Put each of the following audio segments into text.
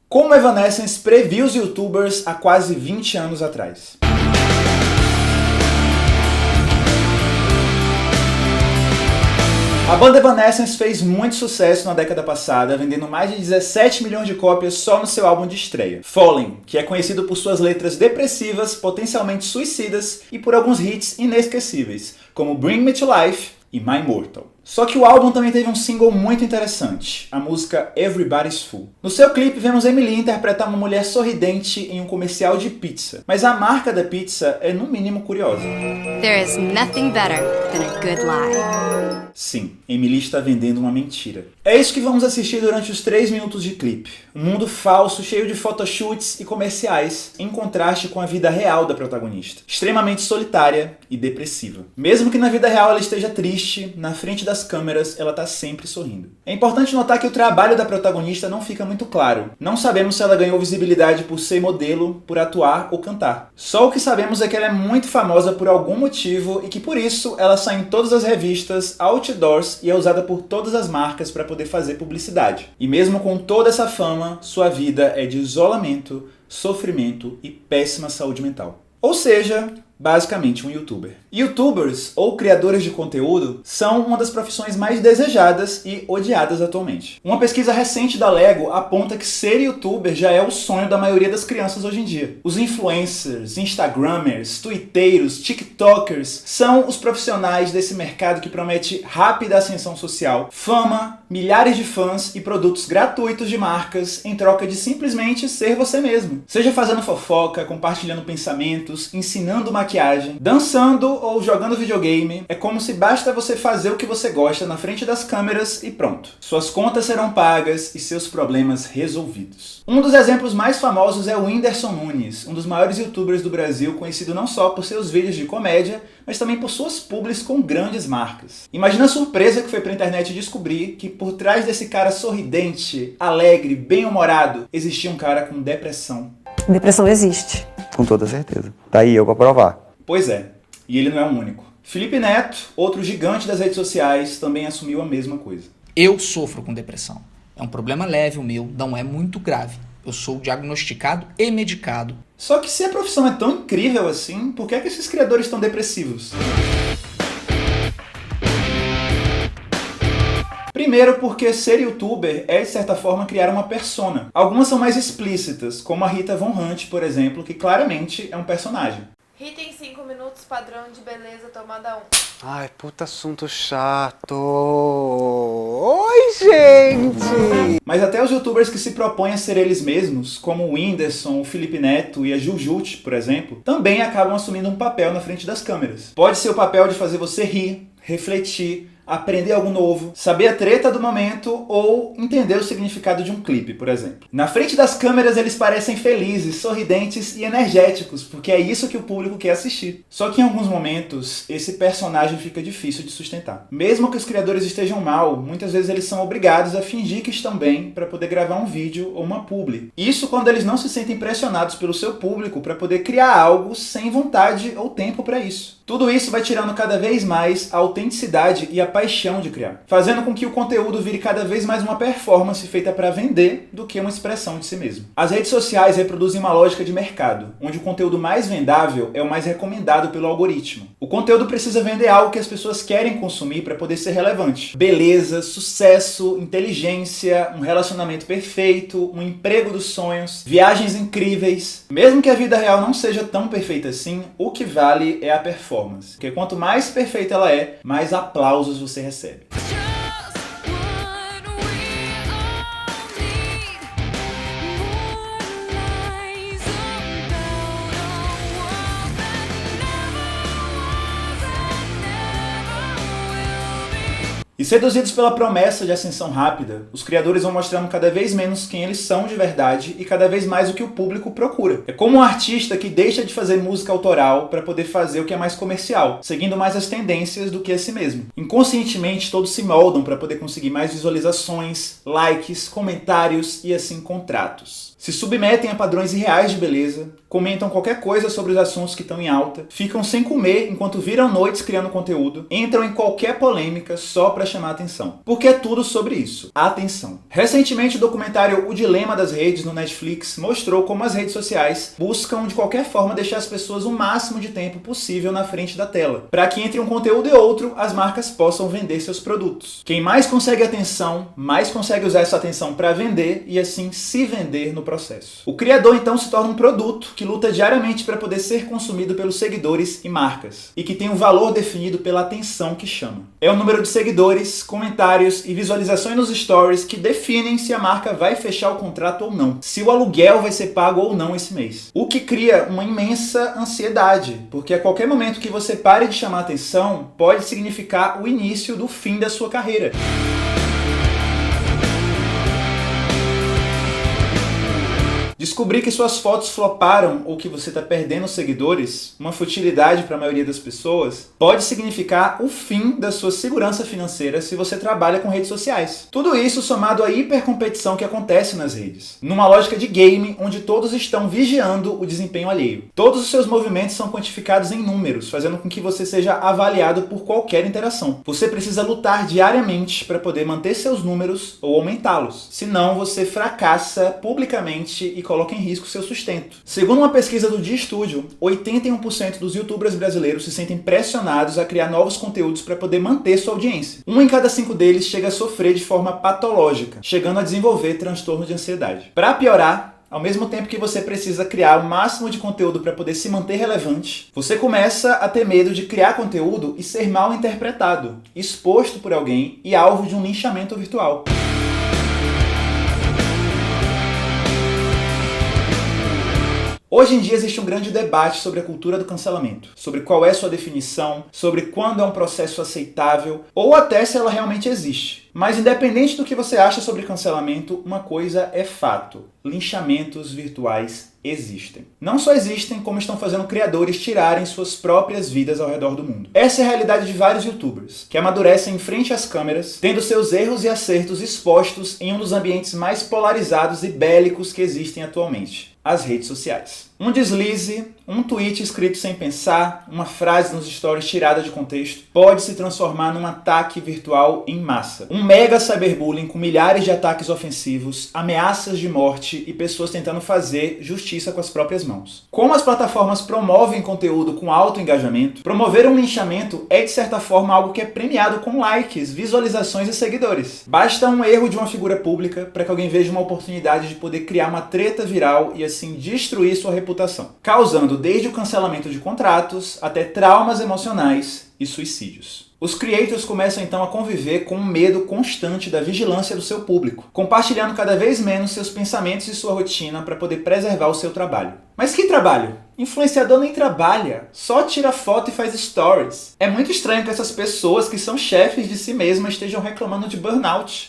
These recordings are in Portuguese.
Como Evanescence previu os youtubers há quase 20 anos atrás. A banda Evanescence fez muito sucesso na década passada, vendendo mais de 17 milhões de cópias só no seu álbum de estreia, Falling, que é conhecido por suas letras depressivas, potencialmente suicidas e por alguns hits inesquecíveis, como Bring Me to Life e My Immortal. Só que o álbum também teve um single muito interessante, a música Everybody's Full. No seu clipe, vemos Emily interpretar uma mulher sorridente em um comercial de pizza, mas a marca da pizza é no mínimo curiosa. There is nothing better than a good lie. Sim, Emily está vendendo uma mentira. É isso que vamos assistir durante os 3 minutos de clipe. Um mundo falso, cheio de photoshoots e comerciais, em contraste com a vida real da protagonista. Extremamente solitária e depressiva. Mesmo que na vida real ela esteja triste, na frente das câmeras ela está sempre sorrindo. É importante notar que o trabalho da protagonista não fica muito claro. Não sabemos se ela ganhou visibilidade por ser modelo, por atuar ou cantar. Só o que sabemos é que ela é muito famosa por algum motivo e que por isso ela sai em todas as revistas, outdoors e é usada por todas as marcas para poder fazer publicidade. E mesmo com toda essa fama, sua vida é de isolamento, sofrimento e péssima saúde mental. Ou seja, basicamente um youtuber. Youtubers, ou criadores de conteúdo, são uma das profissões mais desejadas e odiadas atualmente. Uma pesquisa recente da Lego aponta que ser youtuber já é o sonho da maioria das crianças hoje em dia. Os influencers, instagramers, twitteiros, tiktokers são os profissionais desse mercado que promete rápida ascensão social, fama, milhares de fãs e produtos gratuitos de marcas em troca de simplesmente ser você mesmo. Seja fazendo fofoca, compartilhando pensamentos, ensinando maquiagem, dançando ou jogando videogame, é como se basta você fazer o que você gosta na frente das câmeras e pronto. Suas contas serão pagas e seus problemas resolvidos. Um dos exemplos mais famosos é o Whindersson Nunes, um dos maiores youtubers do Brasil, conhecido não só por seus vídeos de comédia, mas também por suas publis com grandes marcas. Imagina a surpresa que foi pra internet descobrir que por trás desse cara sorridente, alegre, bem-humorado, existia um cara com depressão. Depressão existe. Com toda certeza. Tá aí eu pra provar. Pois é, e ele não é o único. Felipe Neto, outro gigante das redes sociais, também assumiu a mesma coisa. Eu sofro com depressão. É um problema leve o meu, não é muito grave. Eu sou diagnosticado e medicado. Só que se a profissão é tão incrível assim, por que é que esses criadores estão depressivos? Primeiro porque ser youtuber é, de certa forma, criar uma persona. Algumas são mais explícitas, como a Rita Von Hunt, por exemplo, que claramente é um personagem. Rita em 5 minutos, padrão de beleza, tomada 1. Ai, puta assunto chato. Oi, gente! Mas até os youtubers que se propõem a ser eles mesmos, como o Whindersson, o Felipe Neto e a Jujute, por exemplo, também acabam assumindo um papel na frente das câmeras. Pode ser o papel de fazer você rir, refletir, aprender algo novo, saber a treta do momento ou entender o significado de um clipe, por exemplo. Na frente das câmeras eles parecem felizes, sorridentes e energéticos, porque é isso que o público quer assistir. Só que em alguns momentos, esse personagem fica difícil de sustentar. Mesmo que os criadores estejam mal, muitas vezes eles são obrigados a fingir que estão bem para poder gravar um vídeo ou uma publi. Isso quando eles não se sentem pressionados pelo seu público para poder criar algo sem vontade ou tempo para isso. Tudo isso vai tirando cada vez mais a autenticidade e a paixão de criar, fazendo com que o conteúdo vire cada vez mais uma performance feita para vender do que uma expressão de si mesmo. As redes sociais reproduzem uma lógica de mercado, onde o conteúdo mais vendável é o mais recomendado pelo algoritmo. O conteúdo precisa vender algo que as pessoas querem consumir para poder ser relevante. Beleza, sucesso, inteligência, um relacionamento perfeito, um emprego dos sonhos, viagens incríveis. Mesmo que a vida real não seja tão perfeita assim, o que vale é a performance. Porque quanto mais perfeita ela é, mais aplausos você recebe. E seduzidos pela promessa de ascensão rápida, os criadores vão mostrando cada vez menos quem eles são de verdade e cada vez mais o que o público procura. É como um artista que deixa de fazer música autoral para poder fazer o que é mais comercial, seguindo mais as tendências do que a si mesmo. Inconscientemente, todos se moldam para poder conseguir mais visualizações, likes, comentários e assim contratos. Se submetem a padrões irreais de beleza, comentam qualquer coisa sobre os assuntos que estão em alta, ficam sem comer enquanto viram noites criando conteúdo, entram em qualquer polêmica só para para chamar a atenção. Porque é tudo sobre isso, a atenção. Recentemente, o documentário O Dilema das Redes no Netflix mostrou como as redes sociais buscam de qualquer forma deixar as pessoas o máximo de tempo possível na frente da tela, para que entre um conteúdo e outro, as marcas possam vender seus produtos. Quem mais consegue atenção, mais consegue usar essa atenção para vender e assim se vender no processo. O criador então se torna um produto que luta diariamente para poder ser consumido pelos seguidores e marcas, e que tem um valor definido pela atenção que chama. É o número de seguidores, comentários e visualizações nos stories que definem se a marca vai fechar o contrato ou não, se o aluguel vai ser pago ou não esse mês. O que cria uma imensa ansiedade, porque a qualquer momento que você pare de chamar atenção, pode significar o início do fim da sua carreira. Descobrir que suas fotos floparam ou que você está perdendo seguidores, uma futilidade para a maioria das pessoas, pode significar o fim da sua segurança financeira se você trabalha com redes sociais. Tudo isso somado à hipercompetição que acontece nas redes, numa lógica de game onde todos estão vigiando o desempenho alheio. Todos os seus movimentos são quantificados em números, fazendo com que você seja avaliado por qualquer interação. Você precisa lutar diariamente para poder manter seus números ou aumentá-los, senão você fracassa publicamente e coloca em risco seu sustento. Segundo uma pesquisa do DStudio, 81% dos youtubers brasileiros se sentem pressionados a criar novos conteúdos para poder manter sua audiência. 1 em cada 5 deles chega a sofrer de forma patológica, chegando a desenvolver transtorno de ansiedade. Para piorar, ao mesmo tempo que você precisa criar o máximo de conteúdo para poder se manter relevante, você começa a ter medo de criar conteúdo e ser mal interpretado, exposto por alguém e alvo de um linchamento virtual. Hoje em dia existe um grande debate sobre a cultura do cancelamento, sobre qual é sua definição, sobre quando é um processo aceitável, ou até se ela realmente existe. Mas independente do que você acha sobre cancelamento, uma coisa é fato: linchamentos virtuais existem. Não só existem, como estão fazendo criadores tirarem suas próprias vidas ao redor do mundo. Essa é a realidade de vários youtubers, que amadurecem em frente às câmeras, tendo seus erros e acertos expostos em um dos ambientes mais polarizados e bélicos que existem atualmente: as redes sociais. Um deslize, um tweet escrito sem pensar, uma frase nos stories tirada de contexto, pode se transformar num ataque virtual em massa. Um mega cyberbullying com milhares de ataques ofensivos, ameaças de morte e pessoas tentando fazer justiça com as próprias mãos. Como as plataformas promovem conteúdo com alto engajamento, promover um linchamento é de certa forma algo que é premiado com likes, visualizações e seguidores. Basta um erro de uma figura pública para que alguém veja uma oportunidade de poder criar uma treta viral e assim destruir sua reputação, causando desde o cancelamento de contratos até traumas emocionais e suicídios. Os creators começam então a conviver com um medo constante da vigilância do seu público, compartilhando cada vez menos seus pensamentos e sua rotina para poder preservar o seu trabalho. Mas que trabalho? Influenciador nem trabalha, só tira foto e faz stories. É muito estranho que essas pessoas que são chefes de si mesmas estejam reclamando de burnout.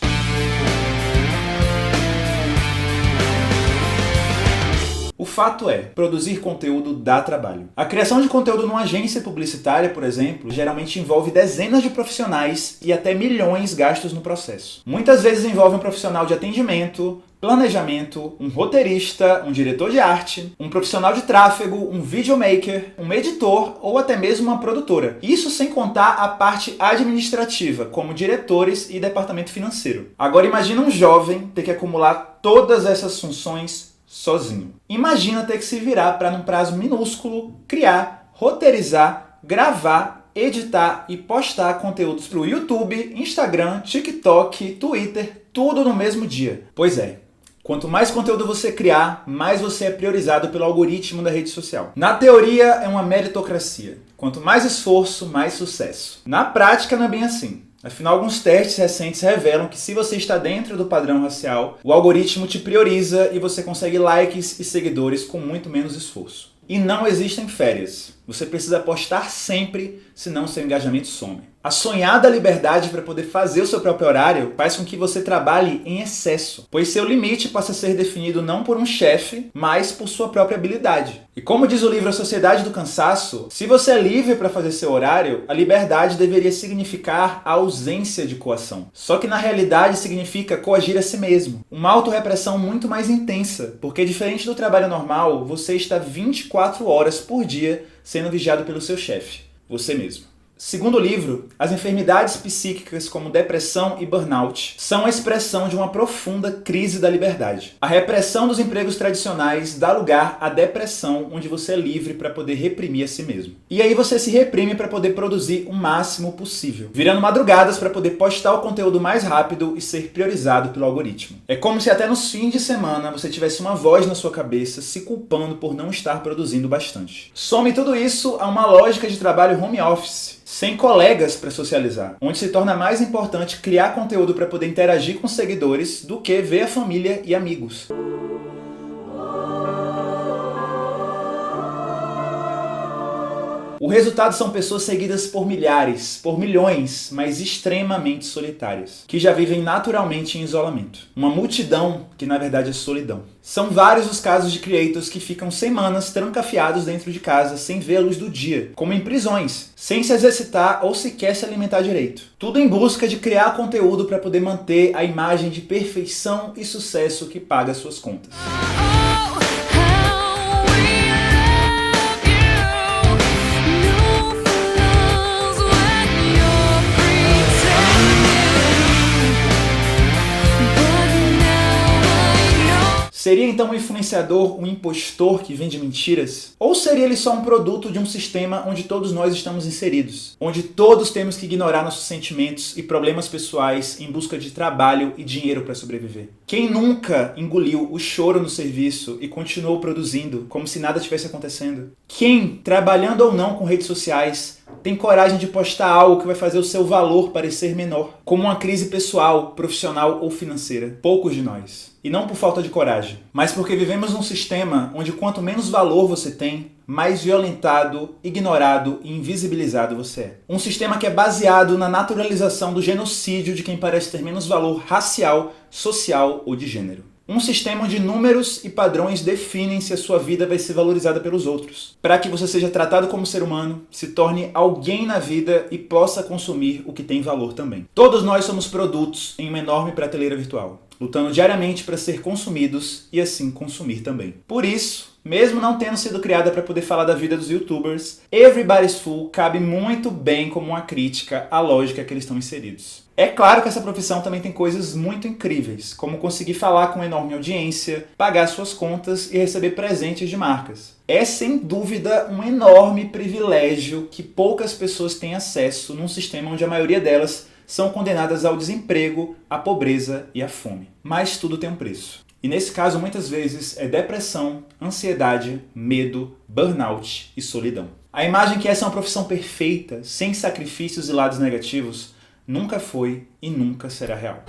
O fato é, produzir conteúdo dá trabalho. A criação de conteúdo numa agência publicitária, por exemplo, geralmente envolve dezenas de profissionais e até milhões gastos no processo. Muitas vezes envolve um profissional de atendimento, planejamento, um roteirista, um diretor de arte, um profissional de tráfego, um videomaker, um editor ou até mesmo uma produtora. Isso sem contar a parte administrativa, como diretores e departamento financeiro. Agora imagina um jovem ter que acumular todas essas funções sozinho. Imagina ter que se virar para, num prazo minúsculo, criar, roteirizar, gravar, editar e postar conteúdos para o YouTube, Instagram, TikTok, Twitter, tudo no mesmo dia. Pois é. Quanto mais conteúdo você criar, mais você é priorizado pelo algoritmo da rede social. Na teoria, é uma meritocracia. Quanto mais esforço, mais sucesso. Na prática, não é bem assim. Afinal, alguns testes recentes revelam que se você está dentro do padrão racial, o algoritmo te prioriza e você consegue likes e seguidores com muito menos esforço. E não existem férias. Você precisa postar sempre, senão seu engajamento some. A sonhada liberdade para poder fazer o seu próprio horário faz com que você trabalhe em excesso, pois seu limite passa a ser definido não por um chefe, mas por sua própria habilidade. E como diz o livro A Sociedade do Cansaço, se você é livre para fazer seu horário, a liberdade deveria significar a ausência de coação. Só que na realidade significa coagir a si mesmo. Uma autorrepressão muito mais intensa, porque diferente do trabalho normal, você está 24 horas por dia sendo vigiado pelo seu chefe, você mesmo. Segundo o livro, as enfermidades psíquicas como depressão e burnout são a expressão de uma profunda crise da liberdade. A repressão dos empregos tradicionais dá lugar à depressão, onde você é livre para poder reprimir a si mesmo. E aí você se reprime para poder produzir o máximo possível, virando madrugadas para poder postar o conteúdo mais rápido e ser priorizado pelo algoritmo. É como se até nos fins de semana você tivesse uma voz na sua cabeça se culpando por não estar produzindo bastante. Some tudo isso a uma lógica de trabalho home office, sem colegas para socializar, onde se torna mais importante criar conteúdo para poder interagir com seguidores do que ver a família e amigos. O resultado são pessoas seguidas por milhares, por milhões, mas extremamente solitárias, que já vivem naturalmente em isolamento. Uma multidão que na verdade é solidão. São vários os casos de creators que ficam semanas trancafiados dentro de casa sem ver a luz do dia, como em prisões, sem se exercitar ou sequer se alimentar direito. Tudo em busca de criar conteúdo para poder manter a imagem de perfeição e sucesso que paga suas contas. Seria então um influenciador um impostor que vende mentiras? Ou seria ele só um produto de um sistema onde todos nós estamos inseridos? Onde todos temos que ignorar nossos sentimentos e problemas pessoais em busca de trabalho e dinheiro para sobreviver? Quem nunca engoliu o choro no serviço e continuou produzindo como se nada tivesse acontecendo? Quem, trabalhando ou não com redes sociais, tem coragem de postar algo que vai fazer o seu valor parecer menor, como uma crise pessoal, profissional ou financeira? Poucos de nós. E não por falta de coragem, mas porque vivemos num sistema onde quanto menos valor você tem, mais violentado, ignorado e invisibilizado você é. Um sistema que é baseado na naturalização do genocídio de quem parece ter menos valor racial, social ou de gênero. Um sistema onde números e padrões definem se a sua vida vai ser valorizada pelos outros, para que você seja tratado como ser humano, se torne alguém na vida e possa consumir o que tem valor também. Todos nós somos produtos em uma enorme prateleira virtual, lutando diariamente para ser consumidos e assim consumir também. Por isso, mesmo não tendo sido criada para poder falar da vida dos youtubers, Everybody's Fool cabe muito bem como uma crítica à lógica que eles estão inseridos. É claro que essa profissão também tem coisas muito incríveis, como conseguir falar com uma enorme audiência, pagar suas contas e receber presentes de marcas. É sem dúvida um enorme privilégio que poucas pessoas têm acesso num sistema onde a maioria delas são condenadas ao desemprego, à pobreza e à fome. Mas tudo tem um preço. E nesse caso, muitas vezes, é depressão, ansiedade, medo, burnout e solidão. A imagem que essa é uma profissão perfeita, sem sacrifícios e lados negativos, nunca foi e nunca será real.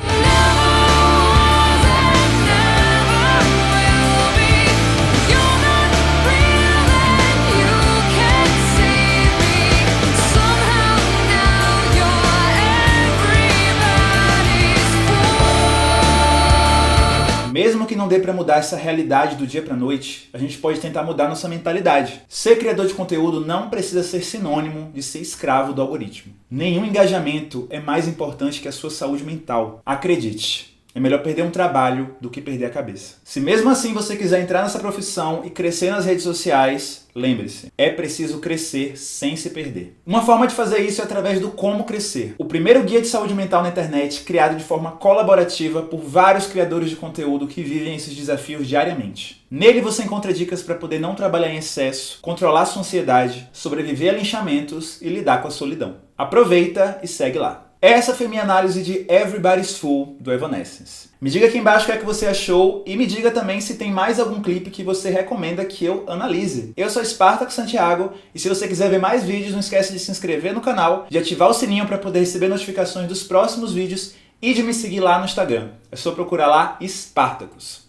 Mesmo que não dê para mudar essa realidade do dia para noite, a gente pode tentar mudar nossa mentalidade. Ser criador de conteúdo não precisa ser sinônimo de ser escravo do algoritmo. Nenhum engajamento é mais importante que a sua saúde mental. Acredite. É melhor perder um trabalho do que perder a cabeça. Se mesmo assim você quiser entrar nessa profissão e crescer nas redes sociais, lembre-se, é preciso crescer sem se perder. Uma forma de fazer isso é através do Como Crescer, o primeiro guia de saúde mental na internet criado de forma colaborativa por vários criadores de conteúdo que vivem esses desafios diariamente. Nele você encontra dicas para poder não trabalhar em excesso, controlar sua ansiedade, sobreviver a linchamentos e lidar com a solidão. Aproveita e segue lá. Essa foi minha análise de Everybody's Fool, do Evanescence. Me diga aqui embaixo o que é que você achou e me diga também se tem mais algum clipe que você recomenda que eu analise. Eu sou Espartaco Santiago e se você quiser ver mais vídeos, não esquece de se inscrever no canal, de ativar o sininho para poder receber notificações dos próximos vídeos e de me seguir lá no Instagram. É só procurar lá Espartacus.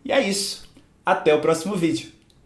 E é isso. Até o próximo vídeo.